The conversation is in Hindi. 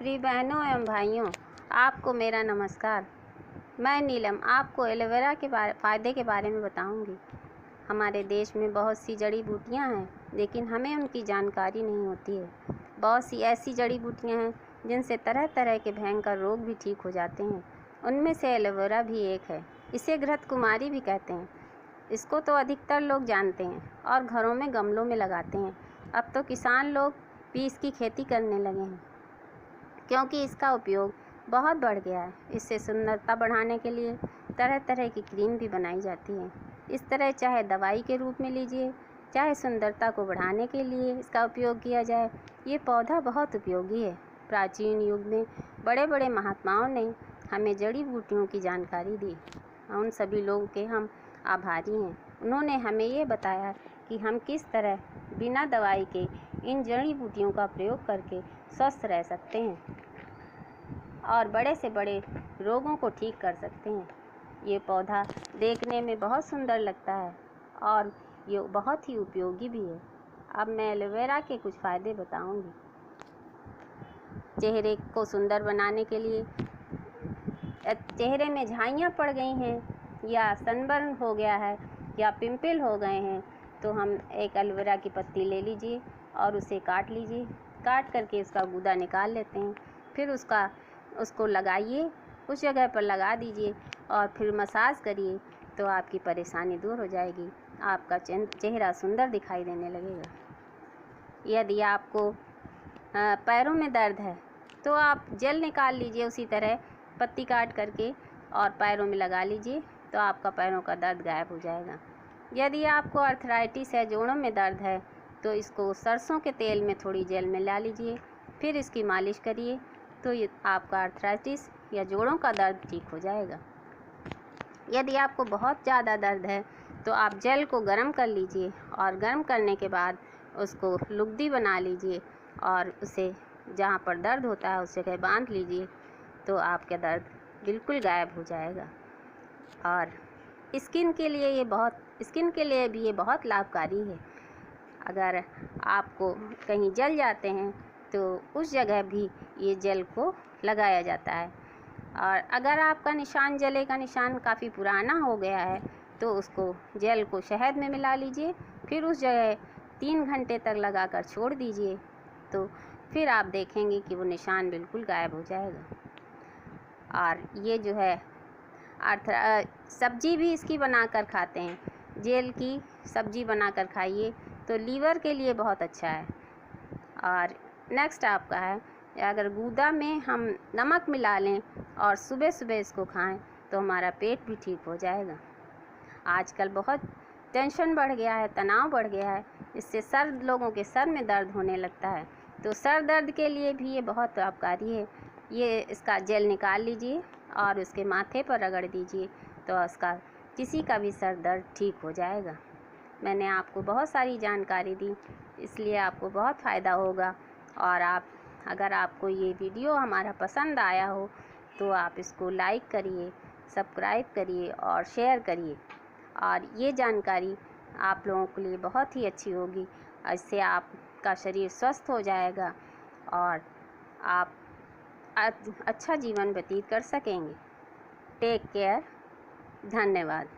प्रिय बहनों एवं भाइयों, आपको मेरा नमस्कार। मैं नीलम आपको एलोवेरा के फ़ायदे के बारे में बताऊंगी। हमारे देश में बहुत सी जड़ी बूटियां हैं, लेकिन हमें उनकी जानकारी नहीं होती है। बहुत सी ऐसी जड़ी बूटियां हैं जिनसे तरह तरह के भयंकर रोग भी ठीक हो जाते हैं। उनमें से एलोवेरा भी एक है। इसे घृत कुमारी भी कहते हैं। इसको तो अधिकतर लोग जानते हैं और घरों में गमलों में लगाते हैं। अब तो किसान लोग भी इसकी खेती करने लगे हैं, क्योंकि इसका उपयोग बहुत बढ़ गया है। इससे सुंदरता बढ़ाने के लिए तरह तरह की क्रीम भी बनाई जाती है। इस तरह चाहे दवाई के रूप में लीजिए, चाहे सुंदरता को बढ़ाने के लिए इसका उपयोग किया जाए, ये पौधा बहुत उपयोगी है। प्राचीन युग में बड़े बड़े महात्माओं ने हमें जड़ी बूटियों की जानकारी दी। उन सभी लोगों के हम आभारी हैं। उन्होंने हमें ये बताया कि हम किस तरह बिना दवाई के इन जड़ी बूटियों का प्रयोग करके स्वस्थ रह सकते हैं और बड़े से बड़े रोगों को ठीक कर सकते हैं। ये पौधा देखने में बहुत सुंदर लगता है और ये बहुत ही उपयोगी भी है। अब मैं एलोवेरा के कुछ फ़ायदे बताऊंगी। चेहरे को सुंदर बनाने के लिए, चेहरे में झाइयाँ पड़ गई हैं या सनबर्न हो गया है या पिंपल हो गए हैं, तो हम एक एलोवेरा की पत्ती ले लीजिए और उसे काट लीजिए। काट करके उसका गूदा निकाल लेते हैं। फिर उसको लगाइए, उस जगह पर लगा दीजिए और फिर मसाज करिए, तो आपकी परेशानी दूर हो जाएगी। आपका चेहरा सुंदर दिखाई देने लगेगा। यदि आपको पैरों में दर्द है तो आप जेल निकाल लीजिए, उसी तरह पत्ती काट करके और पैरों में लगा लीजिए, तो आपका पैरों का दर्द गायब हो जाएगा। यदि आपको आर्थराइटिस है, जोड़ों में दर्द है, तो इसको सरसों के तेल में थोड़ी जेल में ला लीजिए, फिर इसकी मालिश करिए, तो ये आपका आर्थराइटिस या जोड़ों का दर्द ठीक हो जाएगा। यदि आपको बहुत ज़्यादा दर्द है तो आप जेल को गर्म कर लीजिए और गर्म करने के बाद उसको लुगदी बना लीजिए और उसे जहाँ पर दर्द होता है उस जगह बांध लीजिए, तो आपका दर्द बिल्कुल गायब हो जाएगा। और स्किन के लिए भी ये बहुत लाभकारी है। अगर आपको कहीं जल जाते हैं तो उस जगह भी ये जेल को लगाया जाता है। और अगर आपका निशान, जले का निशान काफ़ी पुराना हो गया है, तो उसको जेल को शहद में मिला लीजिए, फिर उस जगह 3 घंटे तक लगाकर छोड़ दीजिए, तो फिर आप देखेंगे कि वो निशान बिल्कुल गायब हो जाएगा। और ये जो है सब्जी भी इसकी बनाकर खाते हैं। जेल की सब्जी बनाकर खाइए तो लीवर के लिए बहुत अच्छा है। और नेक्स्ट आपका है, अगर गूदा में हम नमक मिला लें और सुबह सुबह इसको खाएं तो हमारा पेट भी ठीक हो जाएगा। आजकल बहुत टेंशन बढ़ गया है, तनाव बढ़ गया है, इससे लोगों के सर में दर्द होने लगता है, तो सर दर्द के लिए भी ये बहुत लाभकारी है। ये इसका जेल निकाल लीजिए और उसके माथे पर रगड़ दीजिए, तो उसका किसी का भी सर दर्द ठीक हो जाएगा। मैंने आपको बहुत सारी जानकारी दी, इसलिए आपको बहुत फ़ायदा होगा। और अगर आपको ये वीडियो हमारा पसंद आया हो तो आप इसको लाइक करिए, सब्सक्राइब करिए और शेयर करिए। और ये जानकारी आप लोगों के लिए बहुत ही अच्छी होगी। इससे आपका शरीर स्वस्थ हो जाएगा और आप अच्छा जीवन व्यतीत कर सकेंगे। Take care. धन्यवाद।